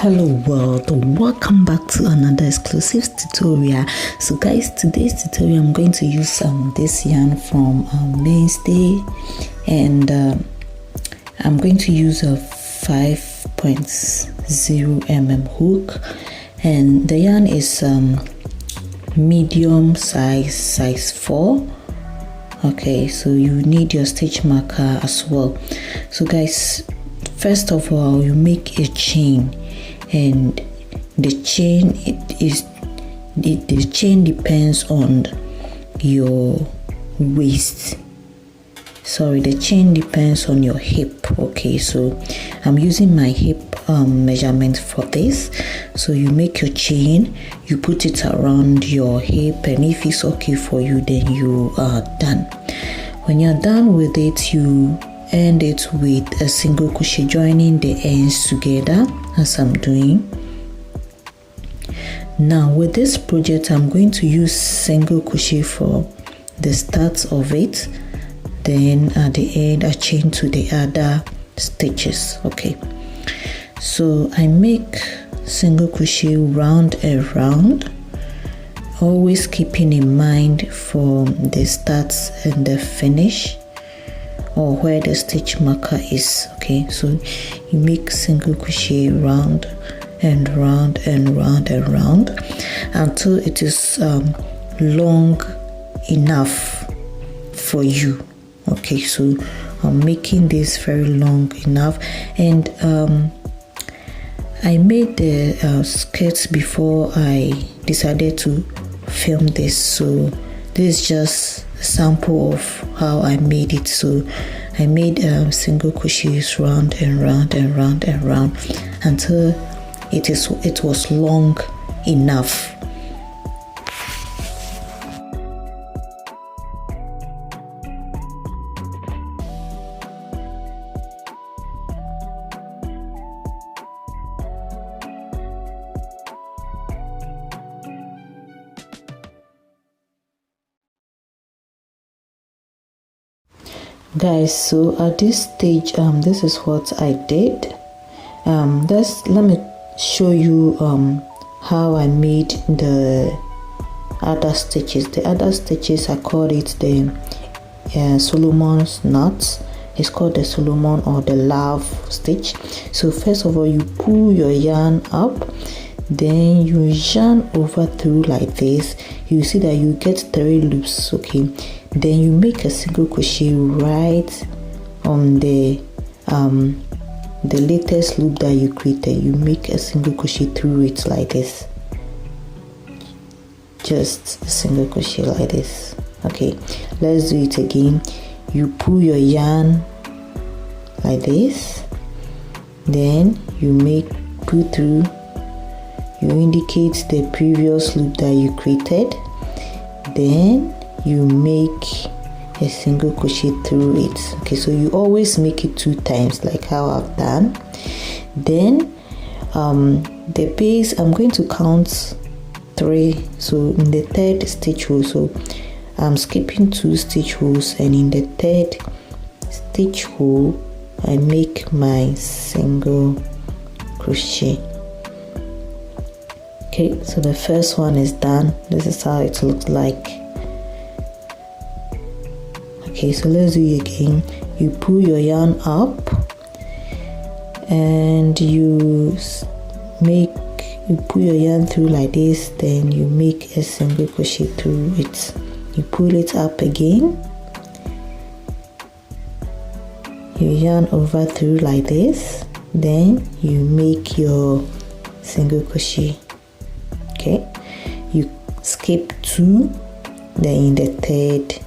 Hello world, welcome back to another exclusive tutorial. So guys, today's tutorial I'm going to use this yarn from Mainstay, and I'm going to use a 5.0 mm hook, and the yarn is medium size 4. Okay, so you need your stitch marker as well. So guys, first of all, you make a chain, and the chain the chain depends on your waist. Sorry, the chain depends on your hip. Okay, so I'm using my hip measurement for this. So you make your chain, you put it around your hip, and if it's okay for you, then you are done. When you're done with it, you end it with a single crochet, joining the ends together as I'm doing. Now with this project, I'm going to use single crochet for the start of it, then at the end I chain to the other stitches. Okay, so I make single crochet round and round, always keeping in mind for the start and the finish, or where the stitch marker is. Okay, so you make single crochet round and round and round and round until it is long enough for you. Okay, so I'm making this very long enough, and I made the skirts before I decided to film this, so this is just a sample of how I made it. So I made single crochets round and round and round and round until it was long enough. Guys, so at this stage, this is what I did. Let me show you how I made the other stitches. The other stitches, I called it the Solomon's knots. It's called the Solomon or the love stitch. So first of all, you pull your yarn up, then you yarn over through like this. You see that you get 3 loops. Okay, then you make a single crochet right on the latest loop that you created. You make a single crochet through it like this, just a single crochet like this. Okay, let's do it again. You pull your yarn like this, then you pull through, you indicate the previous loop that you created, then you make a single crochet through it. Okay, so you always make it 2 times like how I've done. Then the base, I'm going to count 3. So in the 3rd stitch row, so I'm skipping 2 stitch rows, and in the 3rd stitch row I make my single crochet. Okay, so the first one is done. This is how it looks like. Okay, so let's do it again. You pull your yarn up, and you pull your yarn through like this, then you make a single crochet through it. You pull it up again, you yarn over through like this, then you make your single crochet. Okay, you skip 2, then in the 3rd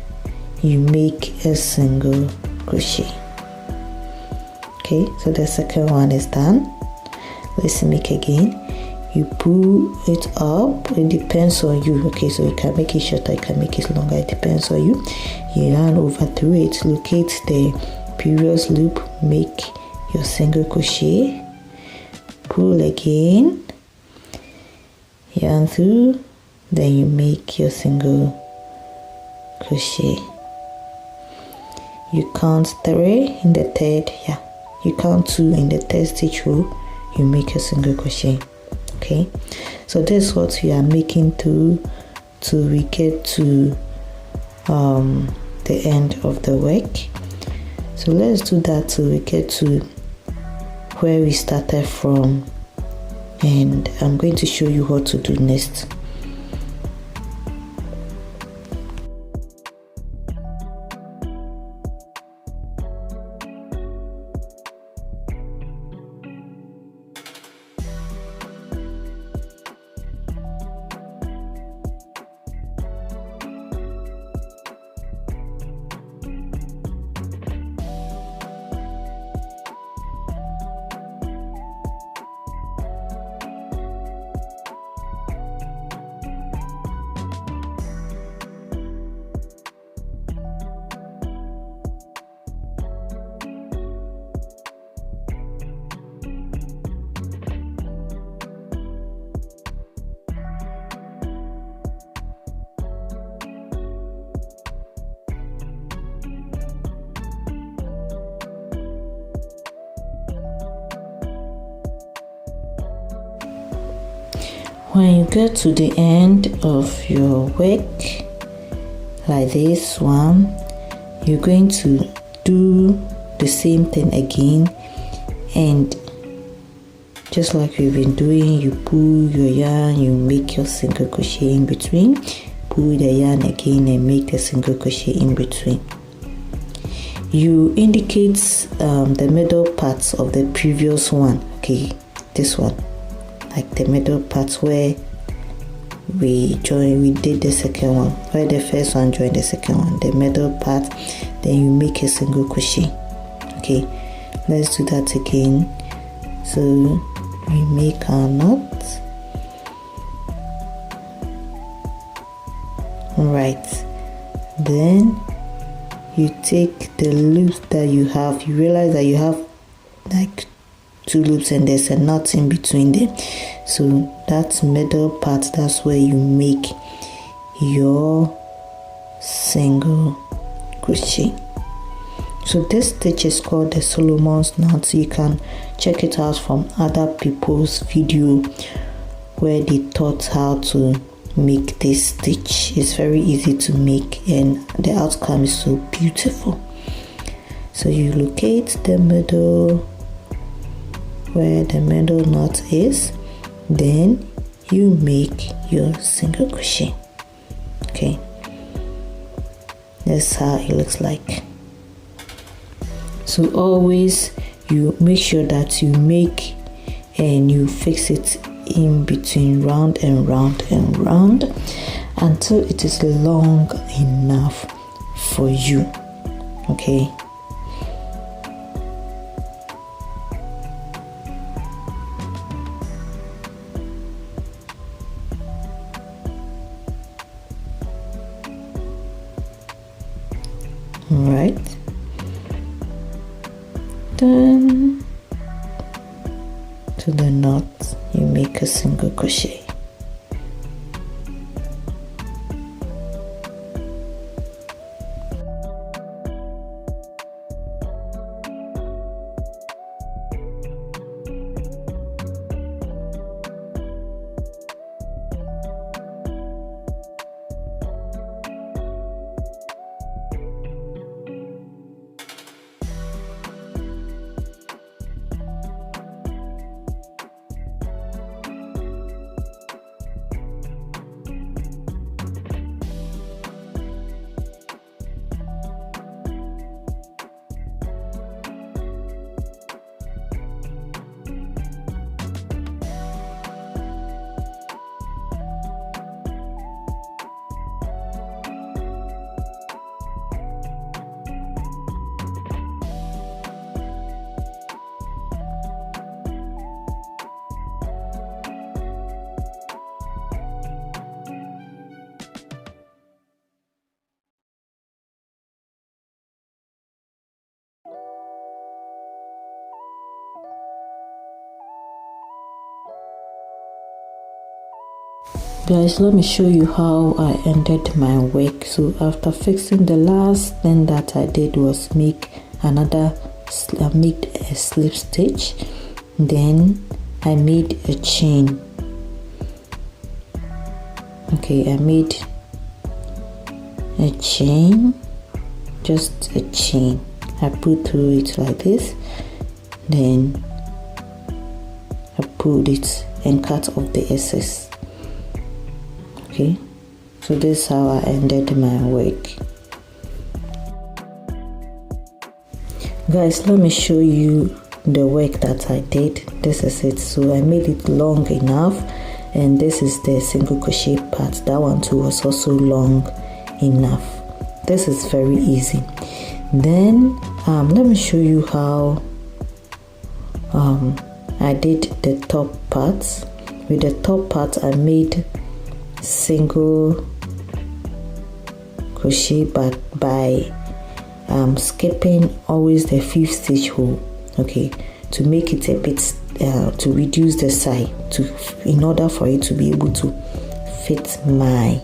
you make a single crochet. Okay, so the second one is done. Let's make again. You pull it up, it depends on you. Okay, so you can make it shorter, you can make it longer, it depends on you. You yarn over through it, locate the previous loop, make your single crochet, pull again, yarn through, then you make your single crochet. You count 3 in the 3rd, you count 2 in the 3rd stitch row, you make a single crochet. Okay, so this is what we are making through till we get to the end of the work. So let's do that till we get to where we started from, and I'm going to show you what to do next. When you get to the end of your work, like this one, you're going to do the same thing again, and just like we've been doing, you pull your yarn, you make your single crochet in between, pull the yarn again and make the single crochet in between. You indicate the middle parts of the previous one. Okay, this one, like the middle parts where we did the second one, where the first one joined the second one, the middle part, then you make a single crochet. Okay, let's do that again. So we make our knot. Right, then you take the loops that you have, you realize that you have like 2 loops and there's a knot in between them. So that middle part, that's where you make your single crochet. So this stitch is called the Solomon's knot. You can check it out from other people's video where they taught how to make this stitch. It's very easy to make and the outcome is so beautiful. So you locate the middle, where the middle knot is, then you make your single crochet. Okay, that's how it looks like. So always you make sure that you make and you fix it in between, round and round and round, until it is long enough for you. Okay, right, then to the knot you make a single crochet. Guys, let me show you how I ended my work. So after fixing, the last thing that I did was make a slip stitch, then I made a chain. Okay, I made a chain, just a chain. I put through it like this, then I pulled it and cut off the excess. Okay, so this is how I ended my work. Guys, let me show you the work that I did. This is it. So I made it long enough, and this is the single crochet part. That one too was also long enough. This is very easy. Then let me show you how I did the top parts. With the top part, I made single crochet back by skipping always the 5th stitch hole, okay, to make it a bit to reduce the side, in order for it to be able to fit my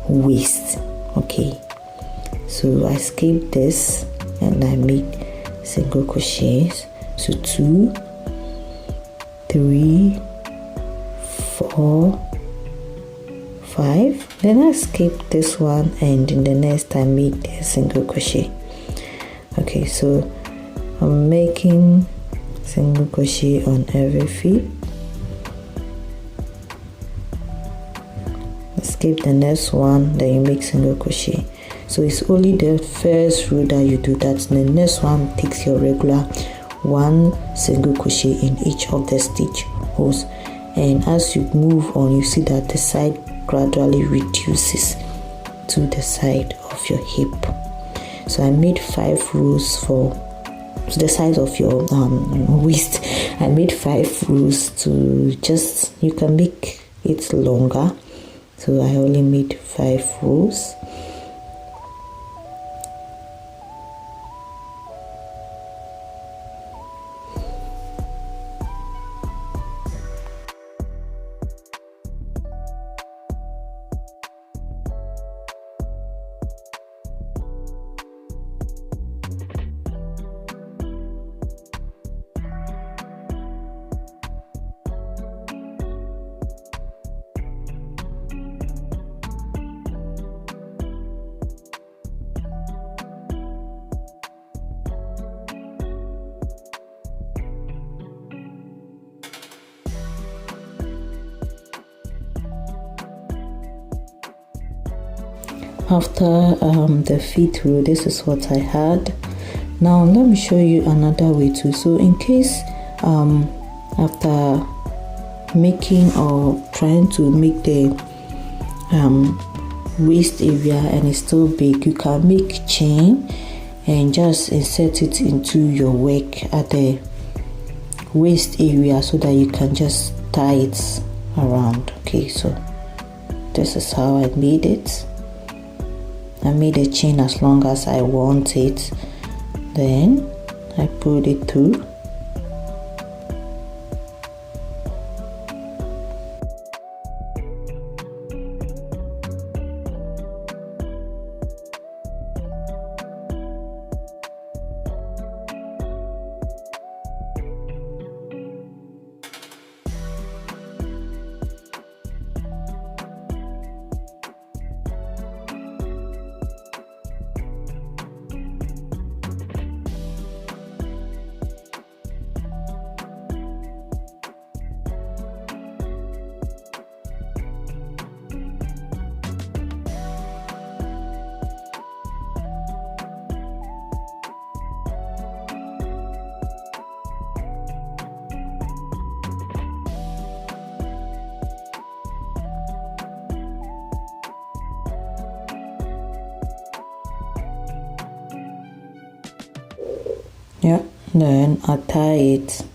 waist. Okay, so I skipped this and I made single crochets. So 2, 3, 4, 5. Then I skipped this one, and in the next I made a single crochet. Okay, so I'm making single crochet on every feet. Skip the next one, then you make single crochet. So it's only the first row that you do that. The next one takes your regular 1 single crochet in each of the stitch holes, and as you move on, you see that the side gradually reduces to the side of your hip. So I made 5 rows for the size of your waist. I made 5 rows to just, you can make it longer, so I only made 5 rows. After the 5th row, this is what I had. Now let me show you another way too. So in case after making or trying to make the waist area and it's still big, you can make chain and just insert it into your work at the waist area so that you can just tie it around. Okay, so this is how I made it. I made a chain as long as I want it, then I pulled it through. Yeah, then I tie it.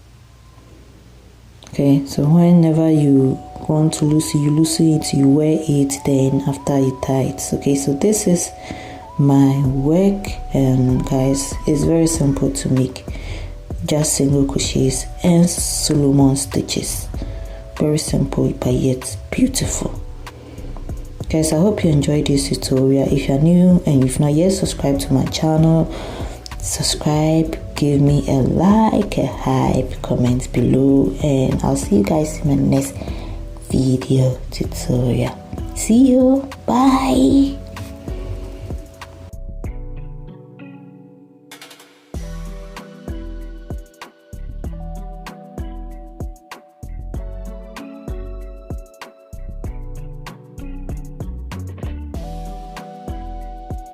Okay, so whenever you want to loosen, you loosen it, you wear it, then after you tie it. Okay, so this is my work, and guys, it's very simple to make. Just single crochets and Solomon stitches. Very simple but yet beautiful. Guys, I hope you enjoyed this tutorial. If you're new and you've not yet subscribed to my channel, subscribe, give me a like, a hype, comment below, and I'll see you guys in my next video tutorial. See you, bye.